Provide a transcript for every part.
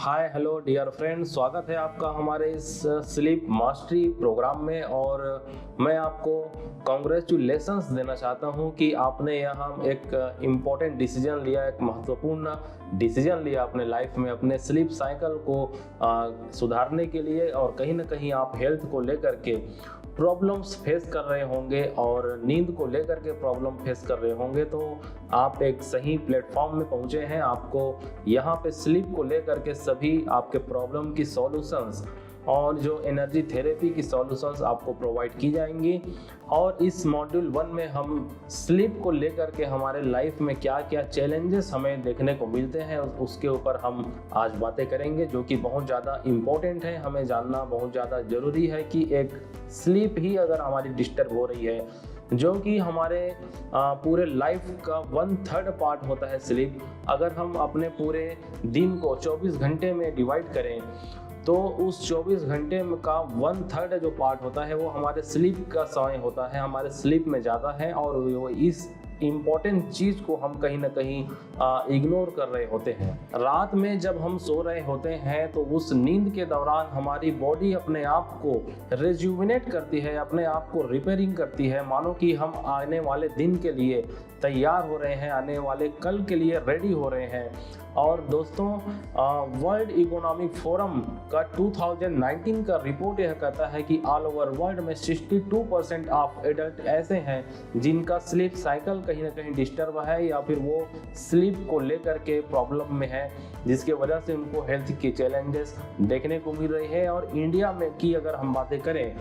Hi hello dear friend, स्वागत है आपका हमारे इस स्लीप मास्टरी प्रोग्राम में। और मैं आपको कॉन्ग्रेचुलेशंस देना चाहता हूं कि आपने यहाँ एक इम्पोर्टेंट डिसीजन लिया, एक महत्वपूर्ण डिसीजन लिया अपने लाइफ में, अपने स्लीप साइकिल को सुधारने के लिए। और कहीं ना कहीं आप हेल्थ को लेकर के प्रॉब्लम्स फेस कर रहे होंगे और नींद को लेकर के प्रॉब्लम फेस कर रहे होंगे, तो आप एक सही प्लेटफॉर्म में पहुंचे हैं। आपको यहाँ पे स्लीप को लेकर के सभी आपके प्रॉब्लम की सॉल्यूशंस और जो एनर्जी थेरेपी की सॉल्यूशंस आपको प्रोवाइड की जाएंगी। और इस मॉड्यूल 1 में हम स्लीप को लेकर के हमारे लाइफ में क्या क्या चैलेंजेस हमें देखने को मिलते हैं उसके ऊपर हम आज बातें करेंगे, जो कि बहुत ज़्यादा इम्पोर्टेंट है। हमें जानना बहुत ज़्यादा ज़रूरी है कि एक स्लीप ही अगर हमारी डिस्टर्ब हो रही है, जो कि हमारे पूरे लाइफ का 1/3 पार्ट होता है स्लीप। अगर हम अपने पूरे दिन को 24 घंटे में डिवाइड करें तो उस 24 घंटे में का 1/3 जो पार्ट होता है वो हमारे स्लीप का समय होता है, हमारे स्लीप में ज़्यादा है। और वो इस इम्पॉर्टेंट चीज़ को हम कहीं ना कहीं इग्नोर कर रहे होते हैं। रात में जब हम सो रहे होते हैं तो उस नींद के दौरान हमारी बॉडी अपने आप को रिजुविनेट करती है, अपने आप को रिपेयरिंग करती है, मानो कि हम आने वाले दिन के लिए तैयार हो रहे हैं, आने वाले कल के लिए रेडी हो रहे हैं। और दोस्तों, वर्ल्ड इकोनॉमिक फोरम का 2019 का रिपोर्ट यह कहता है कि ऑल ओवर वर्ल्ड में 62% ऑफ एडल्ट ऐसे हैं जिनका स्लीप साइकिल कहीं ना कहीं डिस्टर्ब है, या फिर वो स्लीप को लेकर के प्रॉब्लम में है, जिसके वजह से उनको हेल्थ के चैलेंजेस देखने को मिल रही है। और इंडिया में की अगर हम बातें करें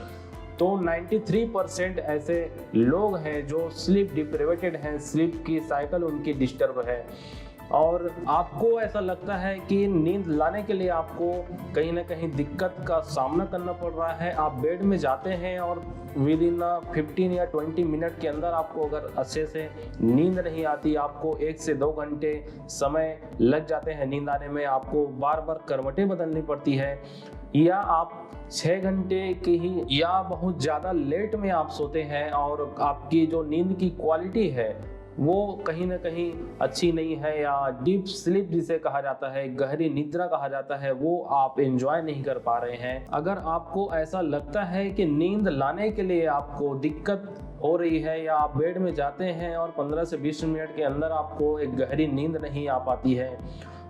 तो 93% ऐसे लोग हैं जो स्लीप डिप्रिवेटेड हैं, स्लीप की साइकिल उनकी डिस्टर्ब है। और आपको ऐसा लगता है कि नींद लाने के लिए आपको कहीं ना कहीं दिक्कत का सामना करना पड़ रहा है। आप बेड में जाते हैं और विद इन 15 या 20 मिनट के अंदर आपको अगर अच्छे से नींद नहीं आती, आपको 1 से 2 घंटे समय लग जाते हैं नींद आने में, आपको बार बार करवटें बदलनी पड़ती है, या आप 6 घंटे की ही या बहुत ज़्यादा लेट में आप सोते हैं और आपकी जो नींद की क्वालिटी है वो कहीं ना कहीं अच्छी नहीं है, या डीप स्लीप जिसे कहा जाता है, गहरी निद्रा कहा जाता है, वो आप एंजॉय नहीं कर पा रहे हैं। अगर आपको ऐसा लगता है कि नींद लाने के लिए आपको दिक्कत हो रही है, या आप बेड में जाते हैं और 15 से 20 मिनट के अंदर आपको एक गहरी नींद नहीं आ पाती है,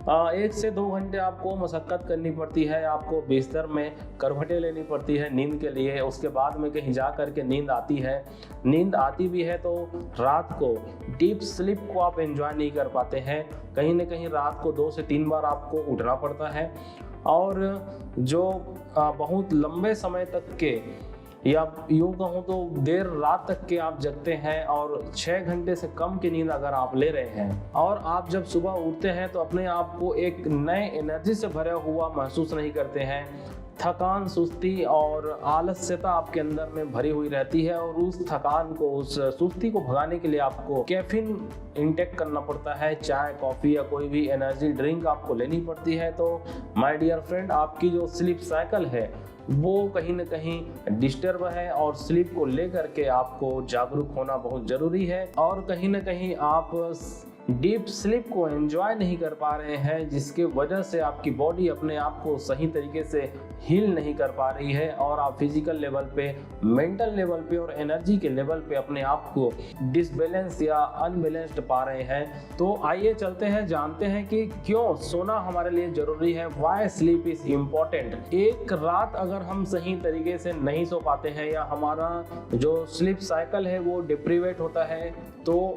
1 से 2 घंटे आपको मशक्क़त करनी पड़ती है, आपको बिस्तर में करवटें लेनी पड़ती है नींद के लिए, उसके बाद में कहीं जा कर के नींद आती है। नींद आती भी है तो रात को डीप स्लीप को आप एंजॉय नहीं कर पाते हैं, कहीं ना कहीं रात को 2 से 3 बार आपको उठना पड़ता है। और जो बहुत लंबे समय तक के, या यूँ कहूँ तो देर रात तक के आप जगते हैं और 6 घंटे से कम की नींद अगर आप ले रहे हैं, और आप जब सुबह उठते हैं तो अपने आप को एक नए एनर्जी से भरा हुआ महसूस नहीं करते हैं, थकान, सुस्ती और आलस्यता आपके अंदर में भरी हुई रहती है। और उस थकान को, उस सुस्ती को भगाने के लिए आपको कैफीन इंटेक करना पड़ता है, चाय, कॉफ़ी या कोई भी एनर्जी ड्रिंक आपको लेनी पड़ती है। तो माय डियर फ्रेंड, आपकी जो स्लीप साइकिल है वो कहीं ना कहीं डिस्टर्ब है, और स्लीप को लेकर के आपको जागरूक होना बहुत ज़रूरी है। और कहीं ना कहीं आप डीप स्लीप को एंजॉय नहीं कर पा रहे हैं, जिसके वजह से आपकी बॉडी अपने आप को सही तरीके से हील नहीं कर पा रही है, और आप फिजिकल लेवल पे, मेंटल लेवल पे और एनर्जी के लेवल पे अपने आप को डिसबैलेंस या अनबैलेंस्ड पा रहे हैं। तो आइए चलते हैं, जानते हैं कि क्यों सोना हमारे लिए ज़रूरी है, वाई स्लीप इज़ इम्पॉर्टेंट। एक रात अगर हम सही तरीके से नहीं सो पाते हैं, या हमारा जो स्लीप साइकिल है वो डिप्रीवेट होता है, तो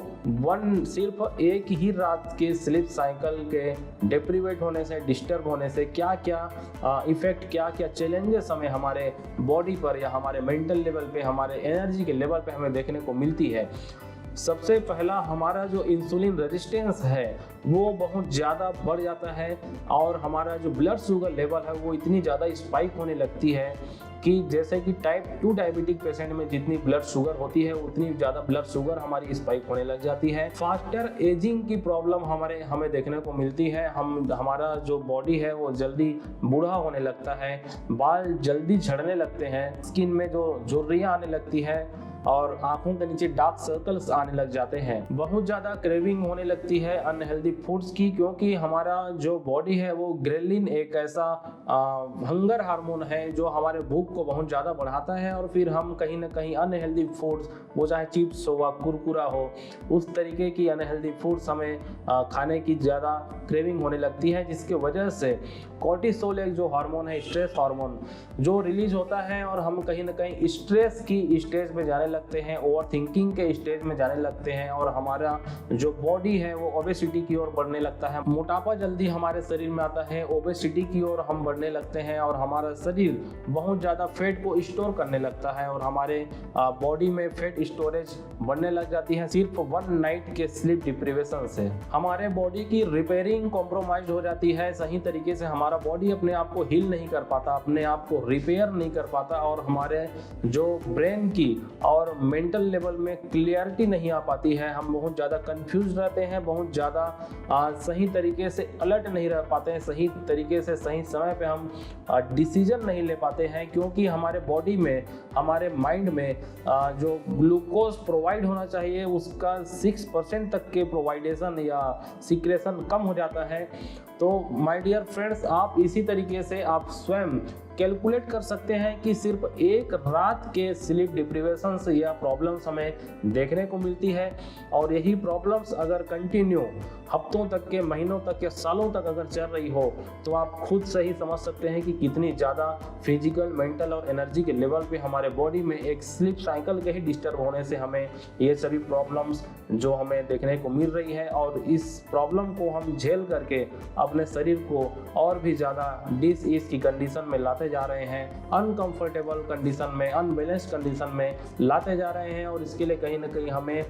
सिर्फ एक ही रात के स्लीप साइकिल के डिप्रीवेट होने से, डिस्टर्ब होने से क्या क्या इफेक्ट, क्या क्या चैलेंजेस हमें हमारे बॉडी पर या हमारे मेंटल लेवल पे, हमारे एनर्जी के लेवल पे हमें देखने को मिलती है। सबसे पहला, हमारा जो इंसुलिन रेजिस्टेंस है वो बहुत ज़्यादा बढ़ जाता है, और हमारा जो ब्लड शुगर लेवल है वो इतनी ज़्यादा स्पाइक होने लगती है कि जैसे कि टाइप 2 डायबिटिक पेशेंट में जितनी ब्लड शुगर होती है उतनी ज़्यादा ब्लड शुगर हमारी स्पाइक होने लग जाती है। फास्टर एजिंग की प्रॉब्लम हमें देखने को मिलती है। हमारा जो बॉडी है वो जल्दी बूढ़ा होने लगता है, बाल जल्दी झड़ने लगते हैं, स्किन में जो झुर्रियाँ आने लगती है, और आंखों के नीचे डार्क सर्कल्स आने लग जाते हैं। बहुत ज़्यादा क्रेविंग होने लगती है अनहेल्दी फूड्स की, क्योंकि हमारा जो बॉडी है वो ग्रेलिन एक ऐसा हंगर हार्मोन है जो हमारे भूख को बहुत ज़्यादा बढ़ाता है, और फिर हम कहीं ना कहीं अनहेल्दी फूड्स, वो चाहे चिप्स हो वा कुरकुरा हो, उस तरीके की अनहेल्दी फूड्स हमें खाने की ज़्यादा क्रेविंग होने लगती है, जिसकी वजह से कॉर्टिसोल एक जो हार्मोन है, स्ट्रेस हार्मोन, जो रिलीज होता है और हम कहीं ना कहीं स्ट्रेस की स्टेज में जाने लगते हैं, ओवर थिंकिंग के स्टेज में जाने लगते हैं, और हमारा जो बॉडी है वो ओबेसिटी की ओर बढ़ने लगता है। मोटापा जल्दी हमारे शरीर में आता है, ओबेसिटी की ओर हम बढ़ने लगते हैं, और हमारा शरीर बहुत ज़्यादा फैट को स्टोर करने लगता है, और हमारे बॉडी में फैट स्टोरेज बढ़ने लग जाती है सिर्फ 1 नाइट के स्लीप डिप्रीवेशन से। हमारे बॉडी की रिपेयरिंग कॉम्प्रोमाइज हो जाती है, सही तरीके से हमारा बॉडी अपने आप को हील नहीं कर पाता, अपने आप को रिपेयर नहीं कर पाता, और हमारे जो ब्रेन की और मेंटल लेवल में क्लियरिटी नहीं आ पाती है। हम बहुत ज़्यादा कंफ्यूज रहते हैं, बहुत ज़्यादा सही तरीके से अलर्ट नहीं रह पाते हैं, सही तरीके से सही समय पे हम डिसीजन नहीं ले पाते हैं, क्योंकि हमारे बॉडी में, हमारे माइंड में जो ग्लूकोज प्रोवाइड होना चाहिए उसका 6% तक के प्रोवाइडेशन या सिक्रेशन कम हो जाता है। तो माय डियर फ्रेंड्स, आप इसी तरीके से आप स्वयं कैलकुलेट कर सकते हैं कि सिर्फ एक रात के स्लीप डिप्रीवेशन से यह प्रॉब्लम्स हमें देखने को मिलती है, और यही प्रॉब्लम्स अगर कंटिन्यू हफ्तों तक के, महीनों तक के, सालों तक अगर चल रही हो, तो आप खुद से ही समझ सकते हैं कि कितनी ज़्यादा फिजिकल, मेंटल और एनर्जी के लेवल पे हमारे बॉडी में एक स्लीप साइकिल के ही डिस्टर्ब होने से हमें ये सभी प्रॉब्लम्स जो हमें देखने को मिल रही है, और इस प्रॉब्लम को हम झेल करके अपने शरीर को और भी ज़्यादा डिस-ईज की कंडीशन में लाते जा रहे हैं, अनकंफर्टेबल कंडीशन में, अनबैलेंस्ड कंडीशन में लाते जा रहे हैं, और इसके लिए कहीं ना कहीं हमें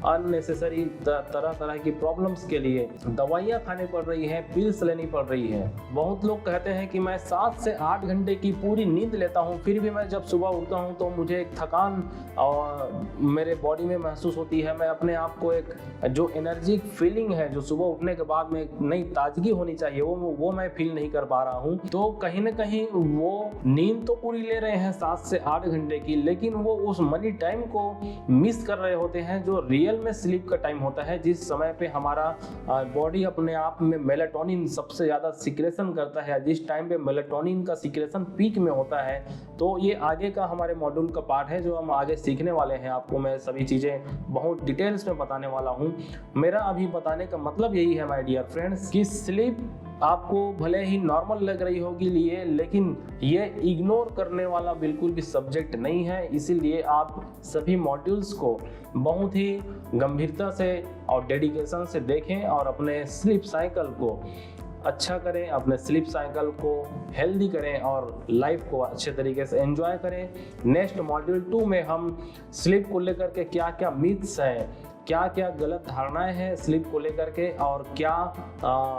अननेसेसरी तरह तरह की प्रॉब्लम्स के लिए दवाइयाँ खानी पड़ रही हैं, पिल्स लेनी पड़ रही है। बहुत लोग कहते हैं कि मैं 7 से 8 घंटे की पूरी नींद लेता हूँ, फिर भी मैं जब सुबह उठता हूँ तो मुझे एक थकान और मेरे बॉडी में महसूस होती है। मैं अपने आप को एक जो एनर्जी फीलिंग है, जो सुबह उठने के बाद में एक नई ताजगी होनी चाहिए, वो मैं फील नहीं कर पा रहा हूँ। तो कहीं ना कहीं वो नींद तो पूरी ले रहे हैं 7 से 8 घंटे की, लेकिन वो उस मनी टाइम को मिस कर रहे होते हैं जो रियल में स्लीप का टाइम होता है, जिस समय पे हमारा बॉडी अपने आप में मेलाटोनिन सबसे ज़्यादा सिक्रेशन करता है, जिस टाइम पे मेलाटोनिन का सिक्रेशन पीक में होता है। तो ये आगे का हमारे मॉड्यूल का पार्ट है जो हम आगे सीखने वाले हैं। आपको मैं सभी चीज़ें बहुत डिटेल्स में बताने वाला हूँ। मेरा अभी बताने का मतलब यही है माय डियर फ्रेंड्स कि स्लीप आपको भले ही नॉर्मल लग रही होगी लिए, लेकिन ये इग्नोर करने वाला बिल्कुल भी सब्जेक्ट नहीं है। इसीलिए आप सभी मॉड्यूल्स को बहुत ही गंभीरता से और डेडिकेशन से देखें और अपने स्लीप साइकिल को अच्छा करें, अपने स्लीप साइकिल को हेल्दी करें और लाइफ को अच्छे तरीके से एंजॉय करें। नेक्स्ट मॉड्यूल 2 में हम स्लीप को लेकर के क्या क्या मिथ्स हैं, क्या क्या गलत धारणाएं हैं स्लीप को लेकर के, और क्या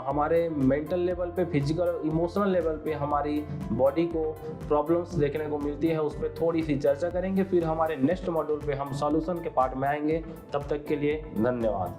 हमारे मेंटल लेवल पे, फिजिकल और इमोशनल लेवल पे हमारी बॉडी को प्रॉब्लम्स देखने को मिलती है, उस पर थोड़ी सी चर्चा करेंगे। फिर हमारे नेक्स्ट मॉड्यूल पे हम सॉल्यूशन के पार्ट में आएंगे। तब तक के लिए धन्यवाद।